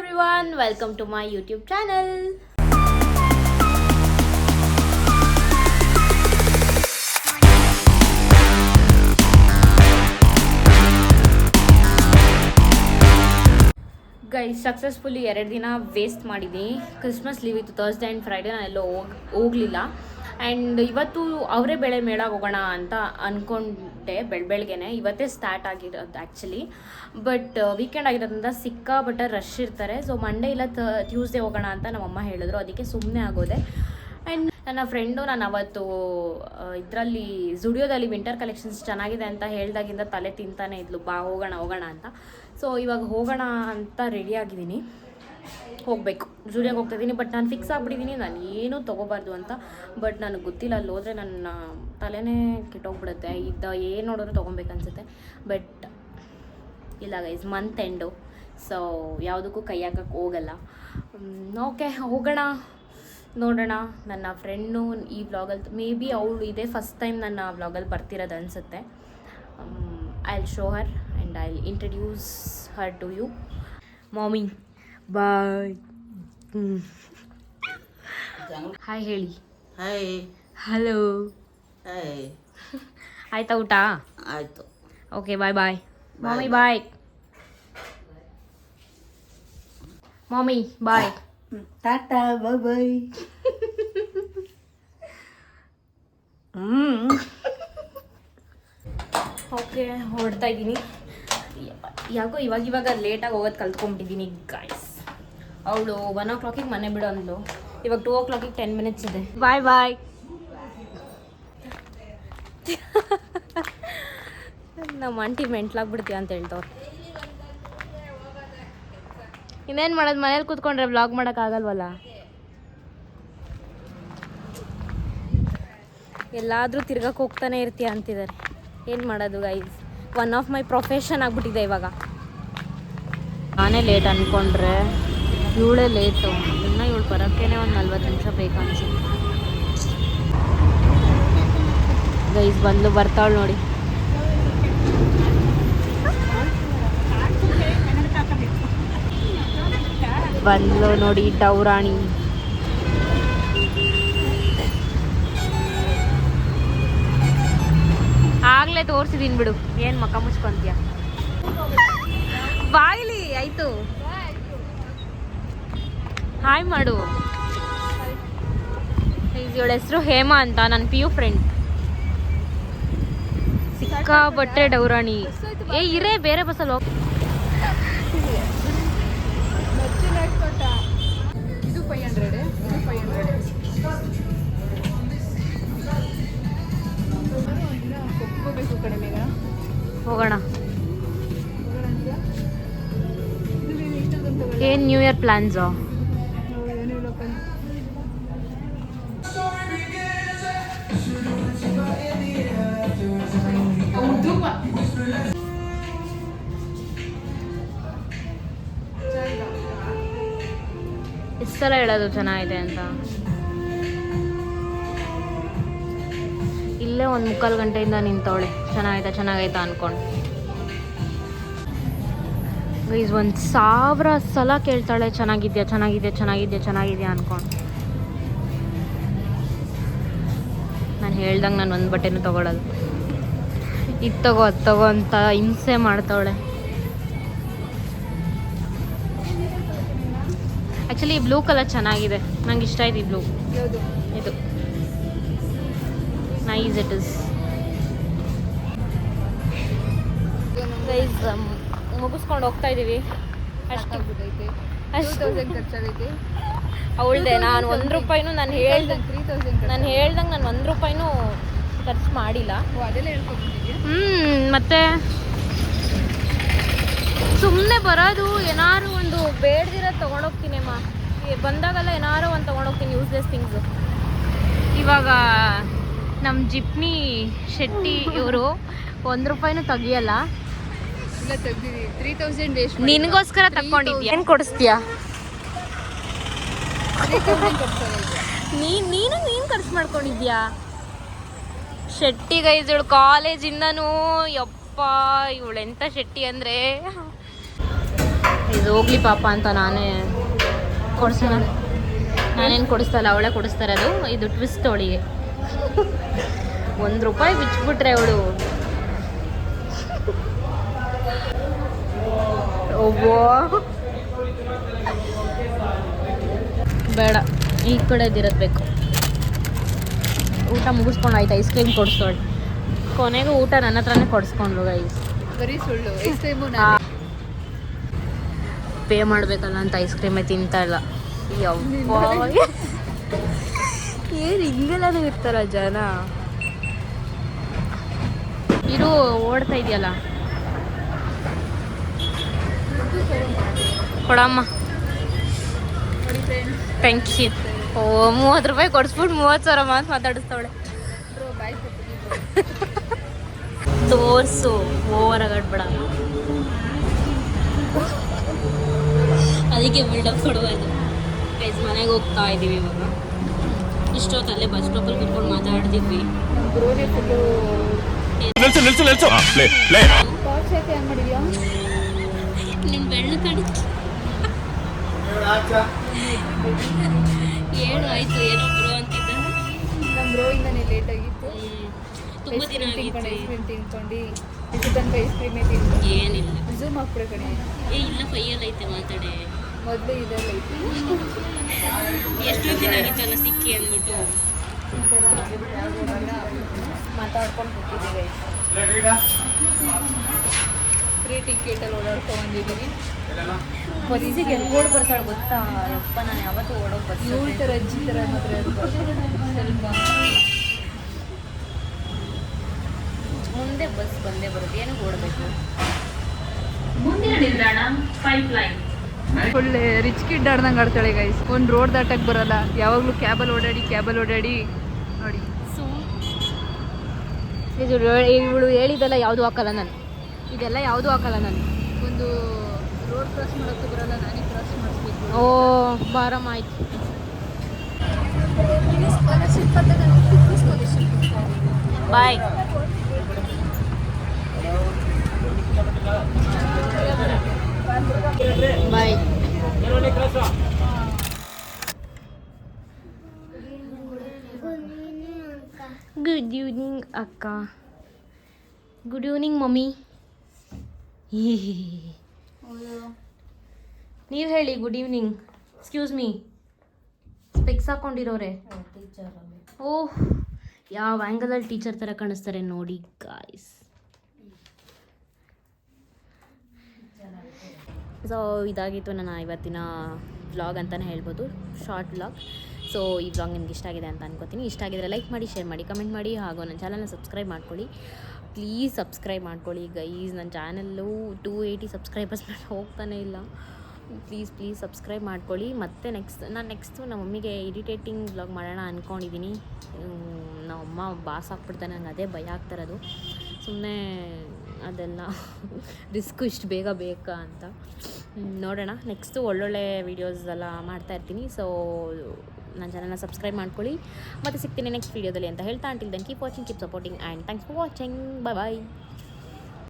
everyone, welcome to my YouTube channel. Guys successfully 2 ದಿನ waste ಮಾಡಿದ್ದೀನಿ. Christmas leave ಇತ್ತು, Thursday and Friday ನಾನೆಲ್ಲೋ ಹೋಗಲಿಲ್ಲ. And ಇವತ್ತು ಅವರೇ ಬೆಳೆ ಮೇಳಕ್ಕೆ ಹೋಗೋಣ ಅಂತ ಅಂದ್ಕೊಂಡೆ. ಬೆಳಗ್ಗೆನೆ ಇವತ್ತೇ ಸ್ಟಾರ್ಟ್ ಆಗಿರೋದು ಆ್ಯಕ್ಚುಲಿ. ಬಟ್ ವೀಕೆಂಡ್ ಆಗಿರೋದ್ರಿಂದ ಸಿಕ್ಕಾಪಟ್ಟೆ ರಶ್ ಇರ್ತಾರೆ. ಸೊ ಮಂಡೇ ಇಲ್ಲ ಟ್ಯೂಸ್ಡೇ ಹೋಗೋಣ ಅಂತ ನಮ್ಮಮ್ಮ ಹೇಳಿದ್ರು, ಅದಕ್ಕೆ ಸುಮ್ಮನೆ ಆಗೋದೆ. ಆ್ಯಂಡ್ ನನ್ನ ಫ್ರೆಂಡು ನಾನು ಅವತ್ತು ಇದರಲ್ಲಿ ಝುಡಿಯೋದಲ್ಲಿ ವಿಂಟರ್ ಕಲೆಕ್ಷನ್ಸ್ ಚೆನ್ನಾಗಿದೆ ಅಂತ ಹೇಳ್ದಾಗಿಂದ ತಲೆ ತಿಂತಾನೆ ಇದ್ಲು, ಬಾ ಹೋಗೋಣ ಅಂತ. ಸೊ ಇವಾಗ ಹೋಗೋಣ ಅಂತ ರೆಡಿ ಆಗಿದ್ದೀನಿ, ಹೋಗಬೇಕು. ಝುಡಿಯೋಗೆ ಹೋಗ್ತಾಯಿದ್ದೀನಿ. ಬಟ್ ನಾನು ಫಿಕ್ಸ್ ಆಗಿಬಿಟ್ಟಿದ್ದೀನಿ ನಾನು ಏನೂ ತೊಗೋಬಾರ್ದು ಅಂತ. ಬಟ್ ನನಗೆ ಗೊತ್ತಿಲ್ಲ, ಅಲ್ಲಿ ಹೋದರೆ ನನ್ನ ತಲೆನೇ ಕೆಟ್ಟೋಗ್ಬಿಡುತ್ತೆ. ಏನು ನೋಡಿದ್ರು ತೊಗೊಬೇಕನ್ಸುತ್ತೆ. ಬಟ್ ಇಲ್ಲ ಗೈಸ್, ಮಂತ್ ಎಂಡು, ಸೊ ಯಾವುದಕ್ಕೂ ಕೈ ಹಾಕಕ್ಕೆ ಹೋಗಲ್ಲ. ಓಕೆ ಹೋಗೋಣ, ನೋಡೋಣ. ನನ್ನ ಫ್ರೆಂಡು ಈ ವ್ಲಾಗಲ್ಲಿ ಮೇ ಬಿ ಅವಳು ಇದೇ ಫಸ್ಟ್ ಟೈಮ್ ನನ್ನ ವ್ಲಾಗಲ್ಲಿ ಬರ್ತಿರೋದು ಅನಿಸುತ್ತೆ. I will show her and I will introduce her to you. ಮಾಮಿ ಬಾಯ್. ಹಾಯ್ ಹೇಳಿ. ಹಾಯ್. ಹಲೋ. ಹಾಯ್. ಆಯ್ತಾ ಊಟ? ಆಯಿತು. Okay bye bye. ಮಾಮಿ ಬಾಯ್. ಮಾಮಿ ಬಾಯ್. ಟಾಟಾ ಬಾಯ್ ಬಾಯ್. ಓಕೆ ಹೊರಡ್ತಾ ಇದ್ದೀನಿ. ಯಾಕೋ ಇವಾಗ ಲೇಟಾಗಿ ಹೋಗೋದು ಕಲ್ತ್ಕೊಂಡ್ಬಿಟ್ಟಿದ್ದೀನಿ ಗಾಯ್ಸ್. ಅವಳು 1 o'clock ಮನೆ ಬಿಡು ಅಂದ್ಲು. ಇವಾಗ 2 o'clock 10 minutes ಇದೆ. ಬಾಯ್ ಬಾಯ್. ನಮ್ಮ ಆಂಟಿ ಮೆಂಟ್ಲಾಗ್ಬಿಡ್ತೀಯ ಅಂತ ಹೇಳ್ತವ್ರು. ಇನ್ನೇನು ಮಾಡೋದು, ಮನೇಲಿ ಕೂತ್ಕೊಂಡ್ರೆ ವ್ಲಾಗ್ ಮಾಡೋಕ್ಕಾಗಲ್ವಲ್ಲ. ಎಲ್ಲಾದರೂ ತಿರ್ಗಕ್ಕೆ ಹೋಗ್ತಾನೆ ಇರ್ತೀಯ ಅಂತಿದ್ದಾರೆ. ಏನು ಮಾಡೋದು guys, one of my profession ಆಗಿಬಿಟ್ಟಿದೆ ಇವಾಗ. ನಾನೇ ಲೇಟ್ ಅಂದ್ಕೊಂಡ್ರೆ ಇವಳೇ ಲೇಟು. ಇನ್ನು ಇವಳು ಬರೋಕ್ಕೇ ಒಂದು 40 ನಿಮಿಷ ಬೇಕು ಅನ್ಸುತ್ತೆ. ಗೈಸ್ ಬರ್ತಾವಳು ನೋಡಿ. ಬಂದ್ಲು ನೋಡಿ ಡೌರಾಣಿ. ಆಗ್ಲೇ ತೋರಿಸಿದೀನಿ ಬಿಡು, ಏನು ಮಕ್ಕ ಮುಚ್ಕೊಂತೀಯ. ಬಾಯ್ಲಿ ಆಯ್ತು. ಹಾಯ್ ಮಾಡು. ಇವಳ ಹೆಸರು ಹೇಮಾ ಅಂತ, ನನ್ನ PU ಫ್ರೆಂಡ್. ಸಿಕ್ಕಾಪಟ್ಟೆ ಡೌರಾಣಿ. ಇರೇ ಬೇರೆ ಬಸ್ಸಲ್ಲಿ ಹೋಗಿ. ಇದು 500, ಇದು 500. ಹೋಗಬೇಕು ಕಡಿಮೆ. ಹೋಗೋಣ. ಏನು ನ್ಯೂ ಇಯರ್ ಪ್ಲಾನ್ಸು? ಇಷ್ಟೆಲ್ಲ ಹೇಳೋದು ಚೆನ್ನಾಗಿದೆ ಅಂತ. ಇಲ್ಲೇ 1 ಮುಕ್ಕಾಲು ಗಂಟೆಯಿಂದ ನಿಂತವಳೆ ಚೆನ್ನಾಗೈತಾ ಅಂದ್ಕೊಂಡು. ಗೈಸ್ 1000 ಸಲ ಕೇಳ್ತಾಳೆ ಚೆನ್ನಾಗಿದ್ಯಾ ಅಂದ್ಕೊಂಡು. ನಾನು ಹೇಳ್ದಂಗೆ ನಾನು ಒಂದು ಬಟ್ಟೆನೂ ತೊಗೊಳೋದು. ಇದು ತಗೋ ಅದು ತಗೋ ಅಂತ ಹಿಂಸೆ ಮಾಡ್ತಾವಳೆ. ಆ್ಯಕ್ಚುಲಿ ಈ ಬ್ಲೂ ಕಲರ್ ಚೆನ್ನಾಗಿದೆ, ನಂಗೆ ಇಷ್ಟ ಆಯ್ತು ಈ ಬ್ಲೂ. ಇದು ನೈಸ್ ಇಟ್ ಇಸ್. ಗೈಸ್ ಮುಗಿಸ್ಕೊಂಡು ಹೋಗ್ತಾ ಇದ್ದೀವಿ. ಅಷ್ಟು ಖರ್ಚಾಗೈತೆ ಅವಳದೆ. ನಾನು 1 ರೂಪಾಯಿನೂ ನಾನು ಹೇಳ್ದಂಗೆ ನಾನು 1 ರೂಪಾಯಿನೂ ಖರ್ಚು ಮಾಡಿಲ್ಲ. ಅದೆಲ್ಲ ಹೇಳ್ಕೊಬಿಟ್ಟಿದ್ಯಾ? ಮತ್ತೆ ಸುಮ್ಮನೆ ಬರೋದು. ಏನಾರು ಒಂದು ಬೇಡದಿರೋದು ತೊಗೊಂಡೋಗ್ತೀನಿ ಅಮ್ಮ. ಬಂದಾಗೆಲ್ಲ ಏನಾರು ಒಂದು ತೊಗೊಂಡೋಗ್ತೀನಿ, ಯೂಸ್ಲೆಸ್ ಥಿಂಗ್ಸು. ಇವಾಗ ನಮ್ಮ ಜಿಪ್ನಿ ಶೆಟ್ಟಿ ಇವರು 1 ರೂಪಾಯಿನೂ ತೆಗಿಯಲ್ಲ. ಇಲ್ಲ ತೆಗ್ದಿದ್ದೀವಿ. 3000 ವೇಸ್ಟ್. ನಿನಗೋಸ್ಕರ ತಗೊಂಡಿದ್ಯಾ? ಏನು ಕೊಡಿಸ್ತೀಯಾ? ನೀನು ಖರ್ಚು ಮಾಡ್ಕೊಂಡಿದ್ಯಾ? ಶೆಟ್ಟಿ ಗೈಸ್, ಇವಳು ಕಾಲೇಜಿಂದನೂ ಯಪ್ಪ ಇವಳೆಂಥ ಶೆಟ್ಟಿ ಅಂದರೆ ಇದು ಹೋಗ್ಲಿ ಪಾಪ ಅಂತ ನಾನೇ ಕೊಡಿಸೋಣ. ನಾನೇನು ಕೊಡಿಸ್ತಲ್ಲ, ಅವಳೇ ಕೊಡಿಸ್ತಾರೆ. ಅದು ಇದು ಟ್ವಿಸ್ಟ್ ಅವಳಿಗೆ. ₹1 ಬಿಚ್ಬಿಟ್ರೆ ಅವಳು ಬೇಡ, ಈ ಕಡೆದಿರೋದು ಬೇಕು. ಊಟ ಮುಗಿಸ್ಕೊಂಡು ಆಯ್ತು, ಐಸ್ ಕ್ರೀಮ್ ಕೊಡಿಸ್ತಾಳೆ. ಕೊನೆಗೂ ಊಟ ನನ್ನ ಹತ್ರನೇ ಕೊಡಿಸ್ಕೊಂಡ್ರು ಗೈಸ್. ಬರೀ ಸುಳ್ಳು. ಐಸ್ ಕ್ರೀಮು ಪೇ ಮಾಡಬೇಕಲ್ಲ ಅಂತ ಐಸ್ ಕ್ರೀಮೇ ತಿಂತಾ ಇಲ್ಲ. ಏನು ಹಿಂಗೆಲ್ಲನೂ ಇರ್ತಾರ ಜನ. ಇರು, ಓಡ್ತಾ ಇದೆಯಲ್ಲ, ಕೊಡಮ್ಮ. Thank you. ಓ, ₹30 ಕೊಡಿಸ್ಬಿಟ್ಟು 30,000 ಮಾತು ಮಾತಾಡಿಸ್ತಾವಳೆ. ತೋರ್ಸು, ಓವರ್ ಆಗಡ್ಬೇಡ. ಅದಕ್ಕೆ ಬಿಲ್ಡಪ್ ಕೊಡಬಾರ್ದು. ಗೈಸ್, ಮನೆಗೆ ಹೋಗ್ತಾ ಇದ್ದೀವಿ ಇವಾಗ. ಇಷ್ಟೊತ್ತಲ್ಲೇ ಬಸ್ ಸ್ಟಾಪಲ್ಲಿ ಕುತ್ಕೊಂಡು ಮಾತಾಡ್ತಿದ್ವಿ. ನಿನ್ನ ಬೆಳ್ಳ ಕಡೆ ಏನು ಆಯ್ತು, ಏನೋ ಬ್ರೋ ಅಂತಿದ್ದ. ನಮ್ಮ ಬ್ರೋಯಿಂದನೇ ಲೇಟ್ ಆಗಿತ್ತು. ತುಂಬ ದಿನ ಆಗಿತ್ತು. ಐಸ್ ಕ್ರೀಮ್ ತಿನ್ಕೊಂಡು ಇಷ್ಟು ತನಕ ಐಸ್ ಕ್ರೀಮೇ ತಿಂದು ಏನಿಲ್ಲ. ಝೂಮ್ ಹಾಕ್ಬಿಡ ಕಡೆ. ಇಲ್ಲ, ಫೈಯಲ್ಲ ಐತೆ, ಮಾತಾಡೆ. ಮೊದಲು ಇದೆಲ್ಲ ಐತಿ. ಎಷ್ಟು ದಿನ ಆಗಿತ್ತಲ್ಲ ಸಿಕ್ಕಿ ಅಂದ್ಬಿಟ್ಟು ಮಾತಾಡ್ಕೊಂಡು ಕೂತಿದ್ದೀವಿ. ಫ್ರೀ ಟಿಕೆಟಲ್ಲಿ ಓಡಾಡ್ಕೊಂಡ್ಬಂದಿದ್ದೀವಿ. ಬಸ್ಸಿಗೆ ಓಡ್ ಬರ್ತಾಳೆ ಗೊತ್ತಾ? ಯಪ್ಪ, ನಾನು ಯಾವತ್ತೂ ಓಡೋಗಿ ಬಸ್ ಇವಳ ಥರ ಅಜ್ಜಿ ಥರ ಮಾತ್ರ ಸ್ವಲ್ಪ ಮುಂದೆ ಬಸ್ ಬಂದೇ ಬರುತ್ತೆ. ಏನಕ್ಕೆ ಓಡಬೇಕು? ಮುಂದಿನ ನಿಲ್ದಾಣ ಪೈಪ್ಲೈನ್. ಒಳ್ಳೆ ರಿಚ್ ಕಿಡ್ ಆಡ್ದಂಗೆ ಆಡ್ತಾಳೆ ಗೈಸ್. ಒಂದು ರೋಡ್ ದಾಟಕ್ಕೆ ಬರಲ್ಲ, ಯಾವಾಗಲೂ ಕ್ಯಾಬಲ್ಲಿ ಓಡಾಡಿ ನೋಡಿ. ಇವಳು ಹೇಳಿದೆಲ್ಲ ಯಾವುದು ಹಾಕಲ್ಲ ನಾನು. ಇದೆಲ್ಲ ಯಾವುದು ಹಾಕಲ್ಲ ನಾನು. ಒಂದು ರೋಡ್ ಕ್ರಾಸ್ ಮಾಡೋಕ್ಕೆ ಬರಲ್ಲ, ನಾನೇ ಕ್ರಾಸ್ ಮಾಡಿಸ್ಬೇಕು. ಓ, ಬಾರಮ್ಮ ಆಯ್ತು. ಬಾಯ್. ಬಾಯ್. ಗುಡ್ ಈವ್ನಿಂಗ್ ಅಕ್ಕ. Good evening mummy. ನೀವು ಹೇಳಿ good evening. Excuse me, specs ಹಾಕೊಂಡಿರೋರೆ. ಓಹ್, ಯಾವ ಆ್ಯಂಗಲಲ್ಲಿ ಟೀಚರ್ ಥರ ಕಾಣಿಸ್ತಾರೆ ನೋಡಿ ಗಾಯ್ಸ್. ಸೊ ಇದಾಗಿತ್ತು ನನ್ನ ಇವತ್ತಿನ ವ್ಲಾಗ್ ಅಂತಲೇ ಹೇಳ್ಬೋದು, ಶಾರ್ಟ್ ವ್ಲಾಗ್. ಸೊ ಈ ವ್ಲಾಗ್ ನಿಮ್ಗೆ ಇಷ್ಟ ಆಗಿದೆ ಅಂತ ಅನ್ಕೋತೀನಿ. ಇಷ್ಟ ಆಗಿದ್ರೆ ಲೈಕ್ ಮಾಡಿ, ಶೇರ್ ಮಾಡಿ, ಕಮೆಂಟ್ ಮಾಡಿ, ಹಾಗೂ ನನ್ನ ಚಾನಲ್ನ ಸಬ್ಸ್ಕ್ರೈಬ್ ಮಾಡ್ಕೊಳ್ಳಿ. ಪ್ಲೀಸ್ ಸಬ್ಸ್ಕ್ರೈಬ್ ಮಾಡ್ಕೊಳ್ಳಿ ಗೈಸ್. ನನ್ನ ಚಾನಲ್ಲು 280 ಸಬ್ಸ್ಕ್ರೈಬರ್ಸ್ ಮೇಲೆ ಹೋಗ್ತಾನೆ ಇಲ್ಲ. ಪ್ಲೀಸ್ ಸಬ್ಸ್ಕ್ರೈಬ್ ಮಾಡ್ಕೊಳ್ಳಿ. ಮತ್ತು ನೆಕ್ಸ್ಟು ನಮ್ಮ ಮಮ್ಮಿಗೆ ಇರಿಟೇಟಿಂಗ್ ವ್ಲಾಗ್ ಮಾಡೋಣ ಅಂದ್ಕೊಂಡಿದ್ದೀನಿ. ನಮ್ಮಮ್ಮ ಬಾಸ್ ಹಾಕ್ಬಿಡ್ತಾನೆ, ನಂಗೆ ಅದೇ ಭಯ ಆಗ್ತಾರದು. ಸುಮ್ಮನೆ ಅದೆಲ್ಲ ರಿಸ್ಕು ಇಷ್ಟು ಬೇಗ ಬೇಕಾ ಅಂತ ನೋಡೋಣ. ನೆಕ್ಸ್ಟು ಒಳ್ಳೊಳ್ಳೆ ವೀಡಿಯೋಸ್ ಎಲ್ಲ ಮಾಡ್ತಾಯಿರ್ತೀನಿ. ಸೊ ನನ್ನ ಚಾನಲ್ನ ಸಬ್ಸ್ಕ್ರೈಬ್ ಮಾಡ್ಕೊಳ್ಳಿ. ಮತ್ತು ಸಿಗ್ತೀನಿ ನೆಕ್ಸ್ಟ್ ವೀಡಿಯೋದಲ್ಲಿ ಅಂತ ಹೇಳ್ತಾ, until then keep watching, keep supporting and thanks for watching. Bye.